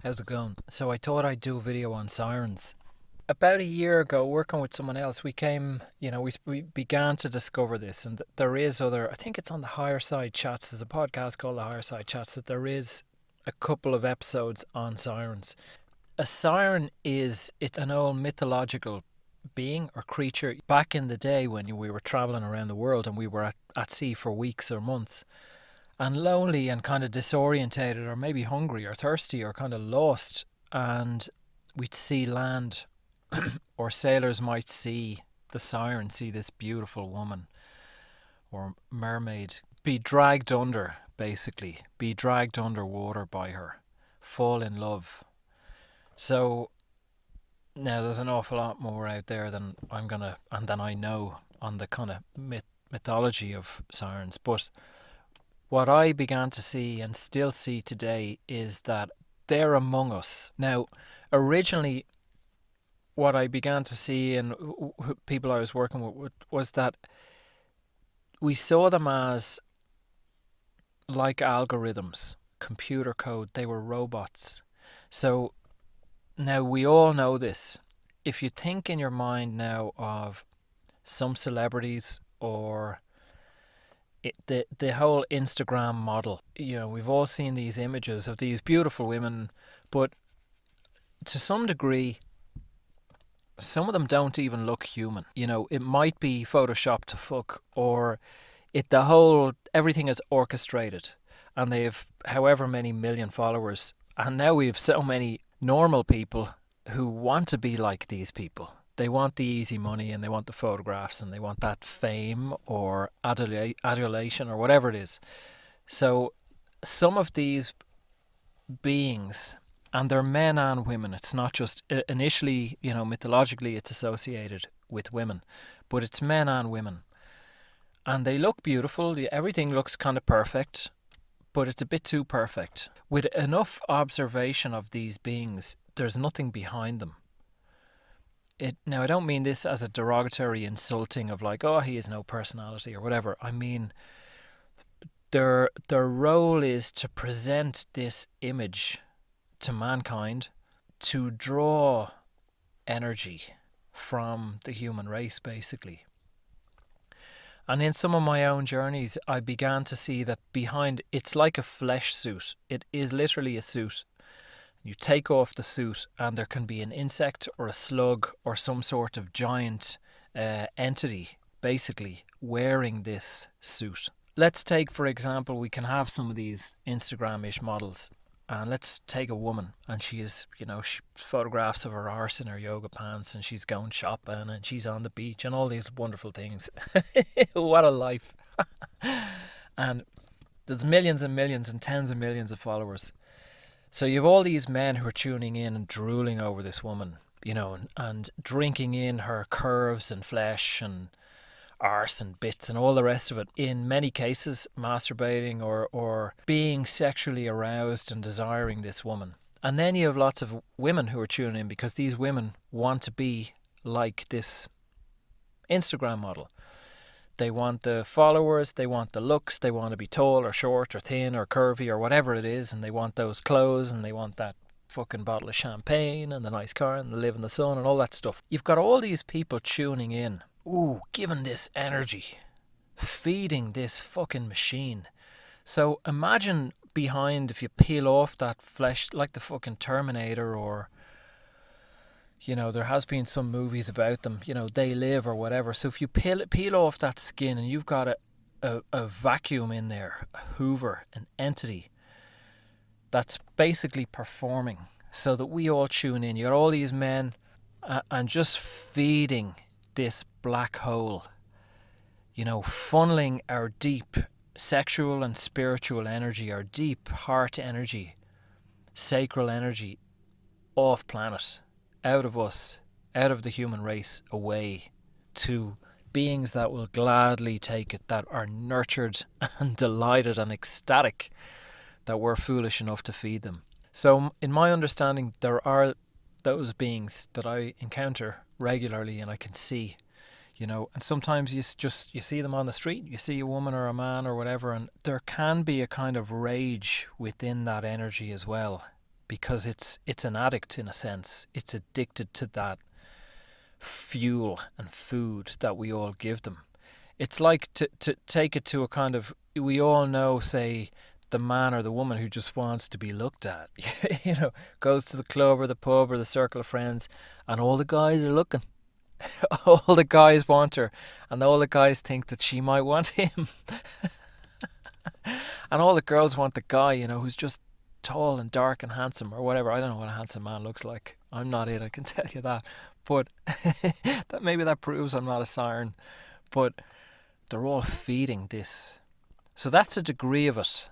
How's it going? So I thought I'd do a video on sirens. About a year ago, working with someone else, we began to discover this, and there is other. I think it's on the Higher Side Chats. There's a podcast called the Higher Side Chats that there is a couple of episodes on sirens. A siren it's an old mythological being or creature. Back in the day when we were traveling around the world and we were at sea for weeks or months, and lonely and kind of disorientated or maybe hungry or thirsty or kind of lost, and we'd see land or sailors might see the siren, see this beautiful woman or mermaid, be dragged under, basically be dragged underwater by her, fall in love. So now there's an awful lot more out there than I know on the kind of mythology of sirens, but what I began to see and still see today is that they're among us. Now, originally, what I began to see and people I was working with was that we saw them as like algorithms, computer code. They were robots. So now we all know this. If you think in your mind now of some celebrities or the whole Instagram model, we've all seen these images of these beautiful women, but to some degree, some of them don't even look human. It might be photoshopped to fuck, or everything is orchestrated, and they have however many million followers, and now we have so many normal people who want to be like these people. They want the easy money and they want the photographs and they want that fame or adulation or whatever it is. So some of these beings, and they're men and women, it's not just initially, mythologically it's associated with women, but it's men and women. And they look beautiful, everything looks kind of perfect, but it's a bit too perfect. With enough observation of these beings, there's nothing behind them. Now, I don't mean this as a derogatory insulting of like, oh, he has no personality or whatever. I mean, their role is to present this image to mankind to draw energy from the human race, basically. And in some of my own journeys, I began to see that behind, it's like a flesh suit. It is literally a suit. You take off the suit and there can be an insect or a slug or some sort of giant entity basically wearing this suit. Let's take, for example, we can have some of these Instagram-ish models, and let's take a woman and she photographs of her arse in her yoga pants and she's going shopping and she's on the beach and all these wonderful things. What a life. And there's millions and millions and tens of millions of followers. So you have all these men who are tuning in and drooling over this woman, and drinking in her curves and flesh and arse and bits and all the rest of it. In many cases, masturbating or being sexually aroused and desiring this woman. And then you have lots of women who are tuning in because these women want to be like this Instagram model. They want the followers, they want the looks, they want to be tall or short or thin or curvy or whatever it is, and they want those clothes and they want that fucking bottle of champagne and the nice car and they live in the sun and all that stuff. You've got all these people tuning in, giving this energy, feeding this fucking machine. So imagine behind, if you peel off that flesh, like the fucking Terminator, or there has been some movies about them, They Live or whatever. So if you peel off that skin and you've got a vacuum in there, a hoover, an entity that's basically performing so that we all tune in. You got all these men and just feeding this black hole, funneling our deep sexual and spiritual energy, our deep heart energy, sacral energy off planet, out of us, out of the human race, away to beings that will gladly take it, that are nurtured and delighted and ecstatic that we're foolish enough to feed them. So in my understanding, there are those beings that I encounter regularly and I can see, and sometimes you see them on the street, you see a woman or a man or whatever, and there can be a kind of rage within that energy as well. because it's an addict in a sense. It's addicted to that fuel and food that we all give them. It's like to take it to a kind of, we all know, say, the man or the woman who just wants to be looked at. Goes to the club or the pub or the circle of friends, and all the guys are looking. All the guys want her, and all the guys think that she might want him. And all the girls want the guy, who's just tall and dark and handsome or whatever. I don't know what a handsome man looks like. I'm not it, I can tell you that. But maybe that proves I'm not a siren. But they're all feeding this. So that's a degree of it.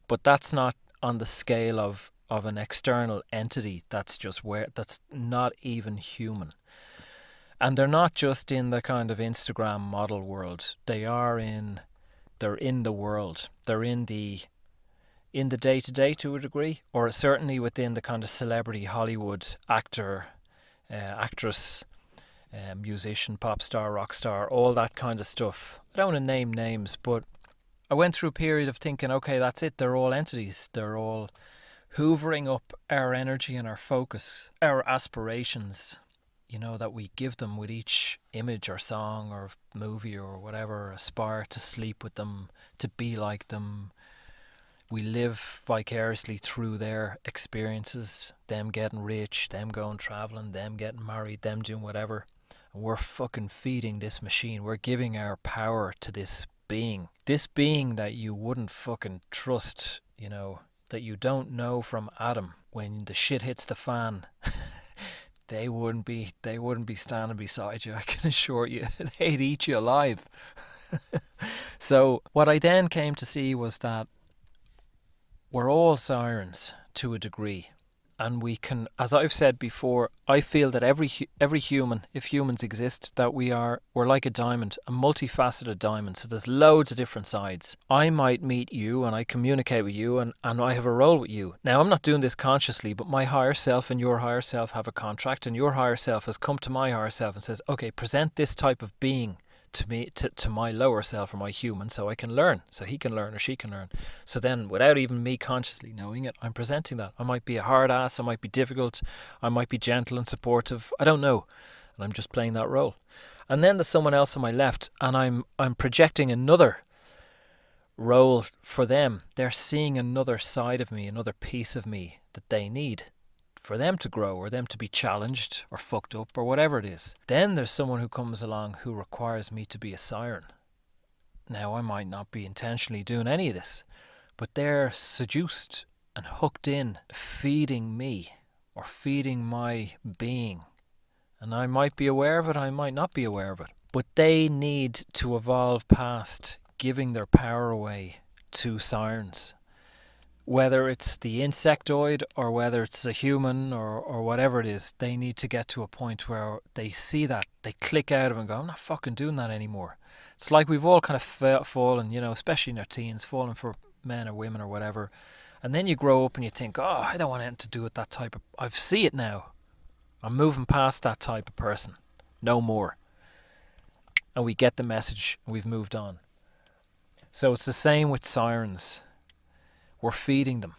But that's not on the scale of an external entity. That's not even human. And they're not just in the kind of Instagram model world. They're in the world. They're in the day-to-day to a degree, or certainly within the kind of celebrity Hollywood actor, actress, musician, pop star, rock star, all that kind of stuff. I don't want to name names, but I went through a period of thinking, okay, that's it. They're all entities. They're all hoovering up our energy and our focus, our aspirations, that we give them with each image or song or movie or whatever. Aspire to sleep with them, to be like them. We live vicariously through their experiences, them getting rich, them going traveling, them getting married, them doing whatever. And we're fucking feeding this machine. We're giving our power to this being. This being that you wouldn't fucking trust, that you don't know from Adam. When the shit hits the fan, they wouldn't be standing beside you, I can assure you. They'd eat you alive. So what I then came to see was that we're all sirens to a degree, and we can, as I've said before, I feel that every human, if humans exist, that we're like a diamond, a multifaceted diamond. So there's loads of different sides. I might meet you and I communicate with you and I have a role with you. Now I'm not doing this consciously, but my higher self and your higher self have a contract, and your higher self has come to my higher self and says, okay, present this type of being to me, to my lower self or my human, so I can learn, so he can learn or she can learn. So then, without even me consciously knowing it, I'm presenting that. I might be a hard ass, I might be difficult, I might be gentle and supportive, I don't know, and I'm just playing that role. And then there's someone else on my left, and I'm projecting another role for them. They're seeing another side of me, another piece of me that they need for them to grow, or them to be challenged or fucked up or whatever it is. Then there's someone who comes along who requires me to be a siren. Now I might not be intentionally doing any of this, but they're seduced and hooked in, feeding me or feeding my being. And I might be aware of it, I might not be aware of it. But they need to evolve past giving their power away to sirens. Whether it's the insectoid or whether it's a human or whatever it is, they need to get to a point where they see that, they click out of it and go, I'm not fucking doing that anymore. It's like we've all kind of fallen, especially in our teens, fallen for men or women or whatever. And then you grow up and you think, oh, I don't want anything to do with that type of... I see it now. I'm moving past that type of person. No more. And we get the message and we've moved on. So it's the same with sirens. We're feeding them.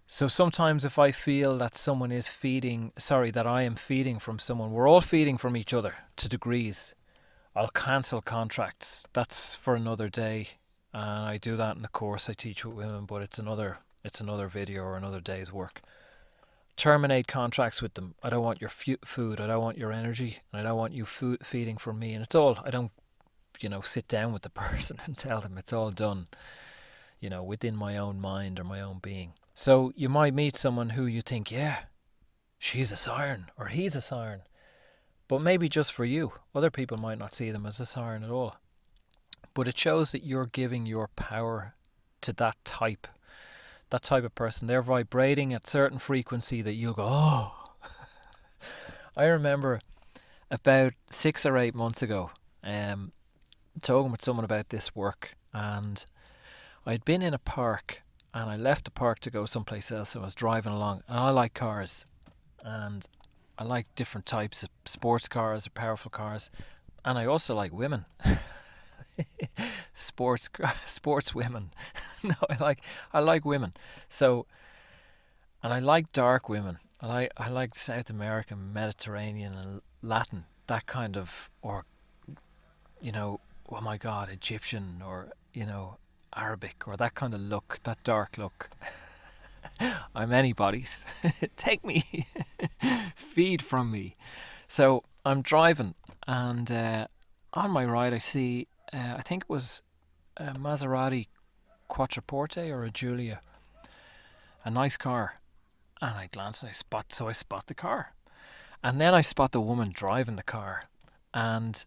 So sometimes if I feel that that I am feeding from someone, we're all feeding from each other to degrees. I'll cancel contracts. That's for another day. And I do that in the course I teach with women, but it's another video or another day's work. Terminate contracts with them. I don't want your food. I don't want your energy. And I don't want you feeding from me. And it's all, I don't, sit down with the person and tell them. It's all done, within my own mind or my own being. So you might meet someone who you think, yeah, she's a siren or he's a siren. But maybe just for you. Other people might not see them as a siren at all. But it shows that you're giving your power to that type of person. They're vibrating at certain frequency that you'll go, oh. I remember about 6 or 8 months ago, talking with someone about this work, and I'd been in a park and I left the park to go someplace else. I was driving along, and I like cars, and I like different types of sports cars or powerful cars, and I also like women. sports women. No, I like women. So, And I like dark women. I like South American, Mediterranean, and Latin. That kind of, or you know, oh my God, Egyptian, or Arabic, or that kind of look, that dark look. I'm anybody's. Take me, feed from me. So I'm driving, and on my right I see, I think it was a Maserati Quattroporte or a Giulia, a nice car. And I glance and I spot the car. And then I spot the woman driving the car. And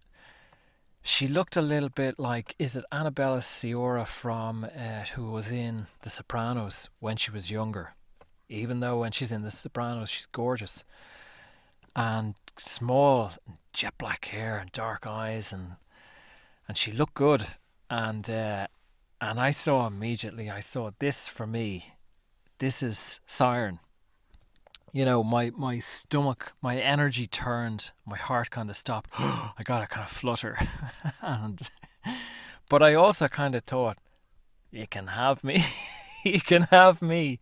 she looked a little bit like, is it Annabella Sciorra from, who was in The Sopranos when she was younger? Even though when she's in The Sopranos, she's gorgeous. And small, jet black hair and dark eyes. And she looked good. And I saw immediately, this for me. This is Siren. My stomach, my energy turned, my heart kind of stopped. I got a kind of flutter. But I also kind of thought, you can have me. You can have me,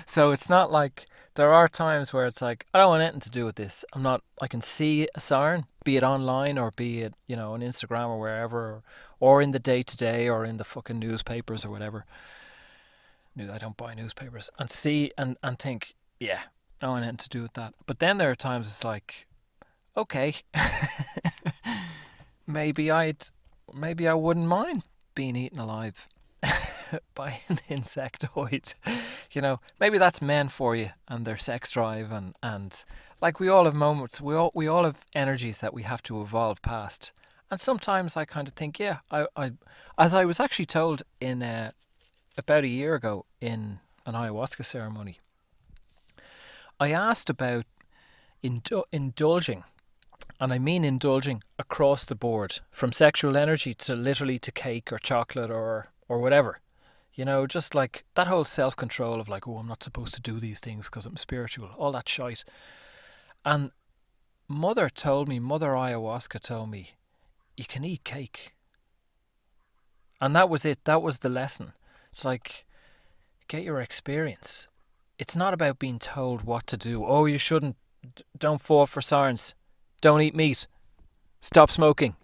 So it's not like, there are times where it's like, I don't want anything to do with this. I can see a siren, be it online or be it, on Instagram or wherever, or in the day to day or in the fucking newspapers or whatever. I don't buy newspapers, and see and think, yeah, I don't want anything to do with that. But then there are times it's like, okay, maybe I wouldn't mind being eaten alive by an insectoid. Maybe that's men for you and their sex drive, and like, we all have moments, we all have energies that we have to evolve past. And sometimes I kind of think, yeah, I as I was actually told in about a year ago in an ayahuasca ceremony, I asked about indulging, and I mean indulging across the board, from sexual energy to literally to cake or chocolate or whatever. Just like that whole self-control of like, oh, I'm not supposed to do these things because I'm spiritual, all that shite. And Mother Ayahuasca told me, you can eat cake. And that was it. That was the lesson. It's like, get your experience. It's not about being told what to do. Oh, you shouldn't. Don't fall for sirens. Don't eat meat. Stop smoking.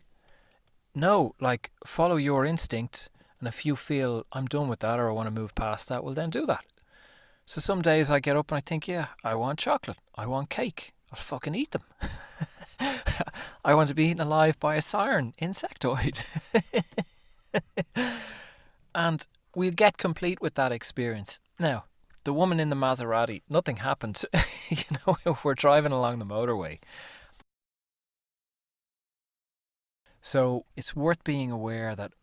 No, like, follow your instinct. And if you feel, I'm done with that, or I want to move past that, well, then do that. So some days I get up and I think, yeah, I want chocolate. I want cake. I'll fucking eat them. I want to be eaten alive by a siren insectoid. And we'll get complete with that experience. Now, the woman in the Maserati, nothing happened. We're driving along the motorway. So it's worth being aware that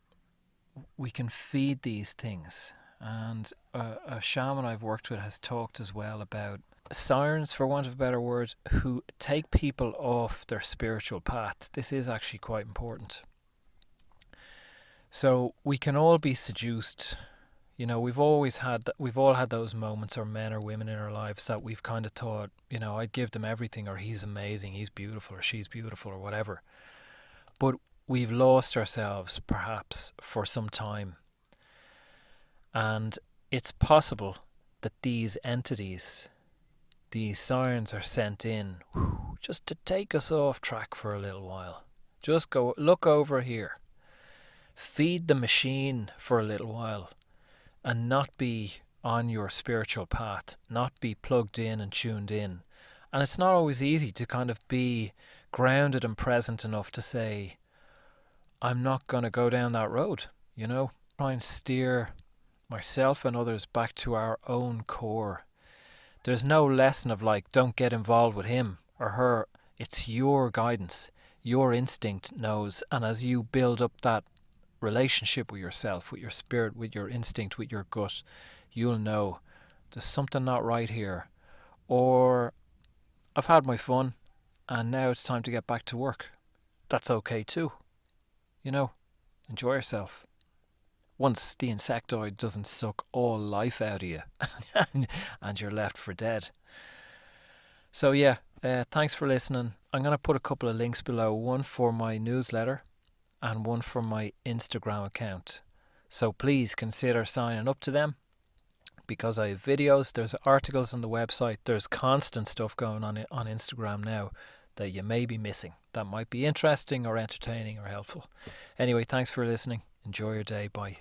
we can feed these things. And a shaman I've worked with has talked as well about sirens, for want of a better word, who take people off their spiritual path. This is actually quite important. So we can all be seduced. We've all had those moments, or men or women in our lives, that we've kind of thought, I'd give them everything, or he's amazing, he's beautiful, or she's beautiful, or whatever. But we've lost ourselves, perhaps, for some time. And it's possible that these entities, these sirens, are sent in just to take us off track for a little while. Just go, look over here. Feed the machine for a little while, and not be on your spiritual path, not be plugged in and tuned in. And it's not always easy to kind of be grounded and present enough to say, I'm not going to go down that road, Try and steer myself and others back to our own core. There's no lesson of like, don't get involved with him or her. It's your guidance. Your instinct knows. And as you build up that relationship with yourself, with your spirit, with your instinct, with your gut, you'll know there's something not right here. Or I've had my fun and now it's time to get back to work. That's okay too. Enjoy yourself. Once the insectoid doesn't suck all life out of you and you're left for dead. So yeah, thanks for listening. I'm going to put a couple of links below, one for my newsletter and one for my Instagram account. So please consider signing up to them. because I have videos, there's articles on the website, there's constant stuff going on Instagram now that you may be missing. That might be interesting or entertaining or helpful. Anyway, thanks for listening. Enjoy your day. Bye.